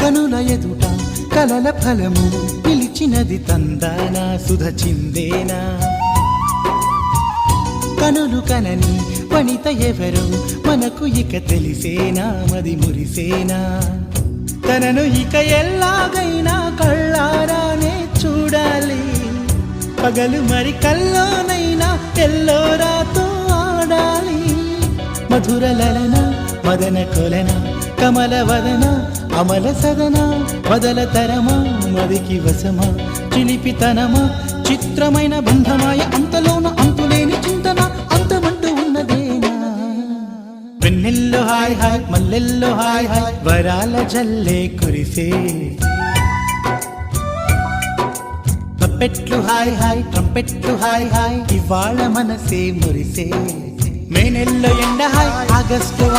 కనుల ఎదుట కలల ఫలము పిలిచినది తందానా సుధ చిందేనా కనులు కనని వనిత ఎవరు మనకు ఇక తెలిసేనా మది మురిసేనా తనను ఇక ఎల్లాగైనా కళ్ళారానే చూడాలి పగలు మరి కల్లోనైనా ఎల్లోరాతో ఆడాలి మధుర లలన మదన కొలన కమల వదన అమల సదన వదల తరమా మదికి వసమా చిలిపితనమా చిత్రమైన బంధమాయ అంతలోన అంతులేని చింతన అంతమంటూ ఉన్నదేనా వెన్నెల్లో హాయ్ హాయ్ మల్లెల్లో హాయ్ హాయ్ వరాల జల్లే కురిసే ట్రంపెట్లు హాయ్ హాయ్ ట్రంపెట్లు హాయ్ హాయ్ ఇవాళ మనసే మురిసే మే నెల్లో ఎండ హాయ్ ఆగస్టు